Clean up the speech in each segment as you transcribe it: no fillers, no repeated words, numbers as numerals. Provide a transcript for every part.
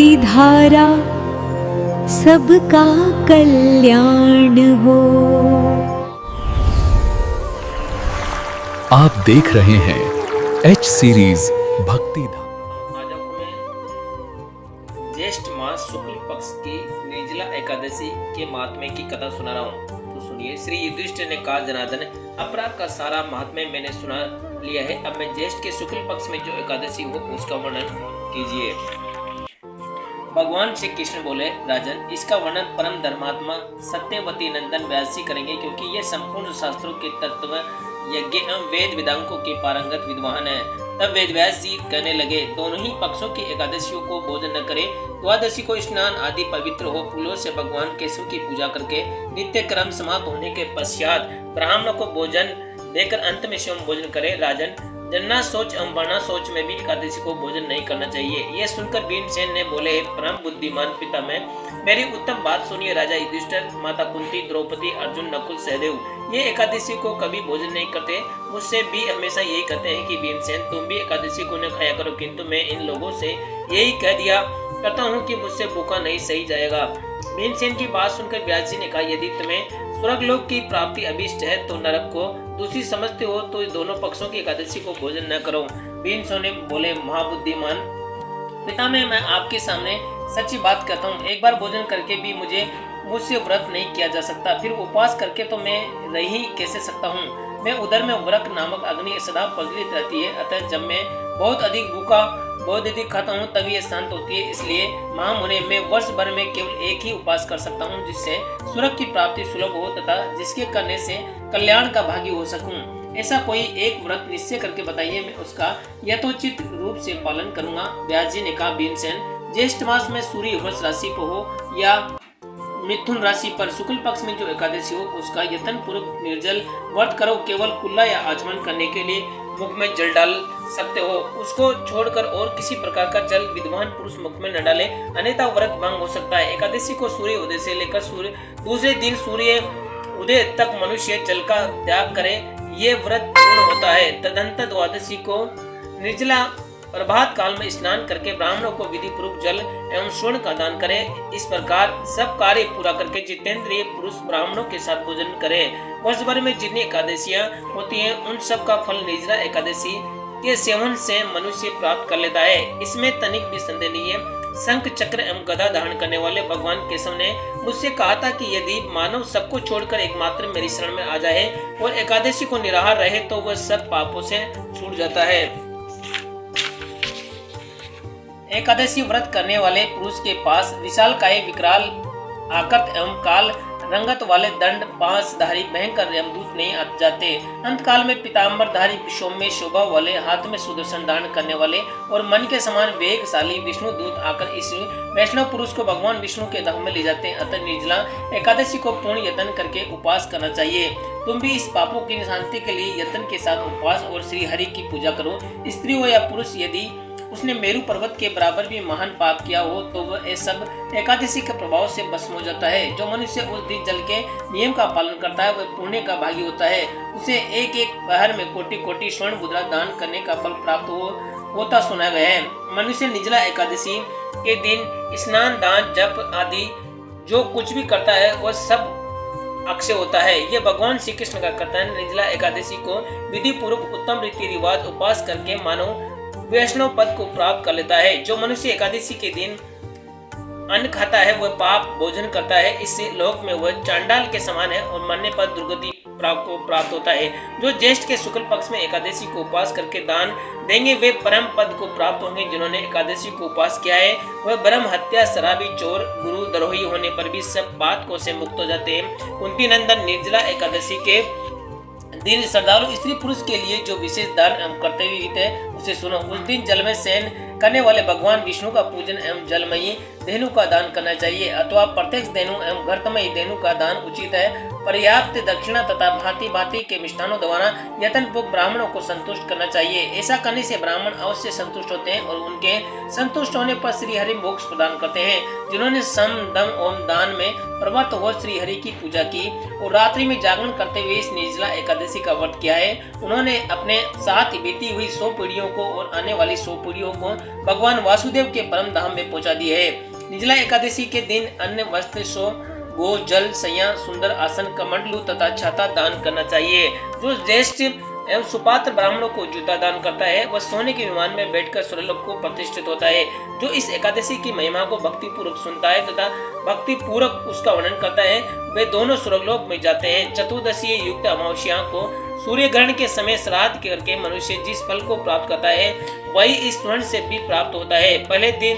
भक्ति धारा सबका कल्याण हो। आप देख रहे हैं एच सीरीज भक्ति धारा। आज आपको मैं ज्येष्ठ मास शुक्ल पक्ष की निर्जला एकादशी के महात्म्य की कथा सुना रहा हूँ। तो सुनिए। श्री युधिष्ठिर ने कहा, जनार्दन, अपराध का सारा महात्म्य मैंने सुना लिया है। अब मैं ज्येष्ठ के शुक्ल पक्ष में जो एकादशी हो उसका वर्णन कीजिए। भगवान श्री कृष्ण बोले, राजन, इसका वर्णन परम धर्मात्मा सत्यवती नंदन व्यास जी करेंगे, क्योंकि ये संपूर्ण शास्त्रों के तत्व यज्ञ एवं वेद वेदांगों के पारंगत विद्वान है। तब वेद व्यास जी कहने लगे, दोनों ही पक्षों की एकादशियों को भोजन न करे। द्वादशी को स्नान आदि पवित्र हो फूलों से भगवान केशव की पूजा करके नित्य क्रम समाप्त होने के पश्चात ब्राह्मणों को भोजन देकर अंत में स्वयं भोजन करे। राजन, जन्ना सोच एवं वर्णा सोच में भी एकादशी को भोजन नहीं करना चाहिए। यह सुनकर भीमसेन ने बोले, परम बुद्धिमान पिता में मेरी उत्तम बात सुनिए। राजा युधिष्ठिर, माता कुंती, द्रौपदी, अर्जुन, नकुल, सहदेव ये एकादशी को कभी भोजन नहीं करते। मुझसे भी हमेशा यही कहते हैं कि भीमसेन, तुम भी एकादशी को न खाया करो, किंतु मैं इन लोगों से यही कह दिया करता हूँ कि मुझसे भूखा नहीं सही जाएगा। भीमसेन की बात सुनकर व्यास जी ने कहा, यदि तुम्हें स्वर्गलोक की प्राप्ति अभिष्ट है तो नरक को दूसरी समझते हो तो दोनों पक्षों की एकादशी को भोजन न करो। भीमसेन ने बोले, महाबुद्धिमान पिता में मैं आपके सामने सच्ची बात कहता हूँ, एक बार भोजन करके भी मुझसे व्रत नहीं किया जा सकता, फिर उपवास करके तो मैं रह ही कैसे सकता हूँ। मैं उधर में व्रत नामक अग्नि सदा प्रज्वलित रहती है, अतः जब मैं बहुत अधिक खाता हूँ तभी ये शांत होती है। इसलिए महामुने, मैं वर्ष भर में केवल एक ही उपवास कर सकता हूँ, जिससे स्वर्ग की प्राप्ति सुलभ हो तथा जिसके करने से कल्याण का भागी हो सकूं। ऐसा कोई एक व्रत निश्चय करके बताइए, मैं उसका यथोचित रूप से पालन करूंगा। व्यास जी ने कहा, भीमसेन, ज्येष्ठ मास में सूर्य वृष राशि पर हो या मिथुन राशि पर शुक्ल पक्ष में जो एकादशी हो उसका यत्न पूर्वक निर्जल व्रत करो। केवल कुल्ला या आचमन करने के लिए मुख में जल डाल सकते हो, उसको छोड़कर और किसी प्रकार का जल विद्वान पुरुष मुख में न डाले, अन्यथा व्रत भंग हो सकता है। एकादशी को सूर्य उदय से लेकर दूसरे दिन सूर्य उदय तक मनुष्य जल का त्याग करे, ये व्रत पूर्ण होता है। तदंतर द्वादशी को निर्जला प्रभात काल में स्नान करके ब्राह्मणों को विधि पूर्वक जल एवं स्वर्ण का दान करे। इस प्रकार सब कार्य पूरा करके जितेंद्रिय पुरुष ब्राह्मणों के साथ भोजन करे। वर्ष भर में जितनी एकादशियां होती हैं उन सब का फल निर्जला एकादशी के सेवन से मनुष्य प्राप्त कर लेता है। इसमें तनिक भी संदेह नहीं है। शंख चक्र एवं गदा धारण करने वाले भगवान केशव ने मुझसे कहा था कि यदि मानव सबको छोड़कर एकमात्र मेरी शरण में आ जाए और एकादशी को निराहार रहे तो वह सब पापों से छूट जाता है। एकादशी व्रत करने वाले पुरुष के पास विशालकाय विकराल आकृत एवं काल रंगत वाले दंड पांचधारी भयंकर यमदूत नहीं आ जाते। अंतकाल में पीताम्बरधारी सौम्य शोभा वाले हाथ में सुदर्शन धारण करने वाले और मन के समान वेगशाली विष्णु दूत आकर इस वैष्णव पुरुष को भगवान विष्णु के धाम में ले जाते हैं। अतः निर्जला एकादशी को पूर्ण यत्न करके उपवास करना चाहिए। तुम भी इस पापों की शांति के लिए यत्न के साथ उपवास और श्री हरि की पूजा करो। स्त्री हो या पुरुष, यदि उसने मेरू पर्वत के बराबर भी महान पाप किया हो तो वह सब एकादशी के प्रभाव से भस्म हो जाता है। जो मनुष्य उस दिन जल के नियम का पालन करता है वह पुण्य का भागी होता है। उसे एक एक पहर में कोटि कोटि स्वर्ण मुद्रा दान करने का फल प्राप्त होता सुना गया है। मनुष्य निर्जला एकादशी के दिन स्नान, दान, जप आदि जो कुछ भी करता है वह सब अक्षय होता है। यह भगवान श्री कृष्ण का कर्तव्य। निर्जला एकादशी को विधि पूर्वक उत्तम रीति रिवाज उपवास करके मानव वैष्णव पद को प्राप्त कर लेता है। जो मनुष्य एकादशी के दिन अन्न खाता है वह पाप भोजन करता है, इससे लोक में वह चांडाल के समान है और मरने पर दुर्गति प्राप्त होता है। जो ज्येष्ठ के शुक्ल पक्ष में एकादशी को उपवास करके दान देंगे वे परम पद को प्राप्त होंगे। जिन्होंने एकादशी को उपवास किया है वह ब्रह्म हत्या, शराबी, चोर, गुरु द्रोही होने पर भी सब पातकों से मुक्त हो जाते हैं। कुंती नंदन, निर्जला एकादशी के दिन श्रद्धालु स्त्री पुरुष के लिए जो विशेष दान एवं कर्तव्य विहित है उसे सुनो। उस दिन जल में शयन करने वाले भगवान विष्णु का पूजन एवं जलमयी धेनु का दान करना चाहिए, अथवा प्रत्यक्ष धेनु एवं घृतमयी धेनु का दान उचित है। पर्याप्त दक्षिणा तथा भांति भांति के मिष्ठानों द्वारा यत्नपूर्वक ब्राह्मणों को संतुष्ट करना चाहिए। ऐसा करने से ब्राह्मण अवश्य संतुष्ट होते हैं और उनके संतुष्ट होने पर श्री हरि मोक्ष प्रदान करते हैं। जिन्होंने सम, दम एवं दान में प्रवृत्त हो श्री हरि की पूजा की और रात्रि में जागरण करते हुए इस निर्जला एकादशी का व्रत किया है, उन्होंने अपने साथ बीती हुई 100 पीढ़ियों को और आने वाली 100 पीढ़ियों को भगवान वासुदेव के परम धाम में पहुंचा दिया है। निर्जला एकादशी के दिन अन्न, वस्त्र, सो, गो, जल, सैया, सुंदर आसन, कमंडलू तथा छाता दान करना चाहिए। जो ज्येष्ठ एवं सुपात्र ब्राह्मणों को जूता दान करता है वह सोने के विमान में बैठकर स्वर्गलोक को प्रतिष्ठित होता है। जो इस एकादशी की महिमा को भक्ति पूर्वक सुनता है तथा भक्ति पूर्वक उसका वर्णन करता है वे दोनों स्वर्गलोक में जाते हैं। चतुर्दशी युक्त अमावस्या को सूर्य ग्रहण के समय श्राद्ध करके मनुष्य जिस फल को प्राप्त करता है वही इस स्वर्ण से भी प्राप्त होता है। पहले दिन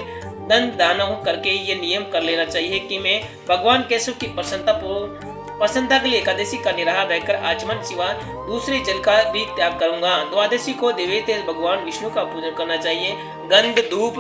दंड दान करके ये नियम कर लेना चाहिए कि मैं भगवान केशव की प्रसन्नता के लिए एकादशी का निराहार रहकर आचमन सिवा दूसरे जल का भी त्याग करूंगा। द्वादशी को देवते भगवान विष्णु का पूजन करना चाहिए। गंध, धूप,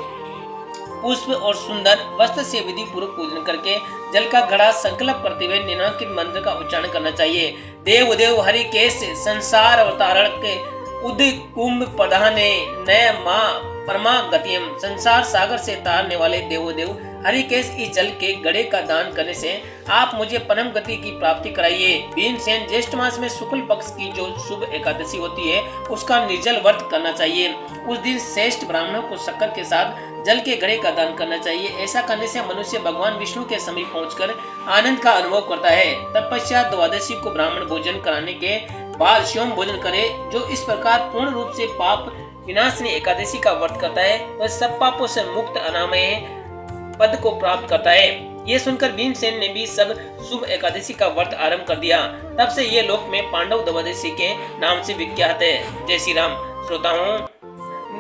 पुष्प और सुंदर वस्त्र से विधि पूर्वक पूजन करके जल का घड़ा संकल्प करते हुए निम्नलिखित मंत्र का उच्चारण करना चाहिए। देव देव हरि केश संसार अवतारण के उद कुंभ प्रधाने नय माँ परमा गतियम। संसार सागर से तारने वाले देवोदेव हरिकेश इस जल के गड़े का दान करने से आप मुझे परम गति की प्राप्ति कराइए। भीमसेन ज्येष्ठ मास में शुक्ल पक्ष की जो शुभ एकादशी होती है उसका निर्जल व्रत करना चाहिए। उस दिन श्रेष्ठ ब्राह्मणों को शक्कर के साथ जल के गड़े का दान करना चाहिए। ऐसा करने से मनुष्य भगवान विष्णु के समीप पहुंचकर आनंद का अनुभव करता है। तत्पश्चात द्वादशी को ब्राह्मण भोजन कराने के बाद स्वयं भोजन करे। जो इस प्रकार पूर्ण रूप से पाप विनाशनी एकादशी का व्रत करता है वह सब पापों से मुक्त अनामय पद को प्राप्त करता है। ये सुनकर भीमसेन ने भी सब शुभ एकादशी का व्रत आरंभ कर दिया। तब से ये लोक में पांडव द्वादशी के नाम से विख्यात है। जय श्री राम। श्रोताओं,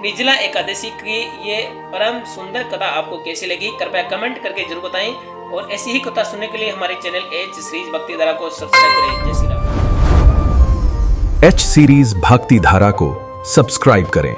निर्जला एकादशी की ये परम सुंदर कथा आपको कैसी लगी कृपया कमेंट करके जरूर बताएं और ऐसी ही कथा सुनने के लिए हमारे चैनल एच सीरीज भक्ति धारा को सब्सक्राइब करें। जय श्री राम। एच सीरीज भक्ति धारा को सब्सक्राइब करें।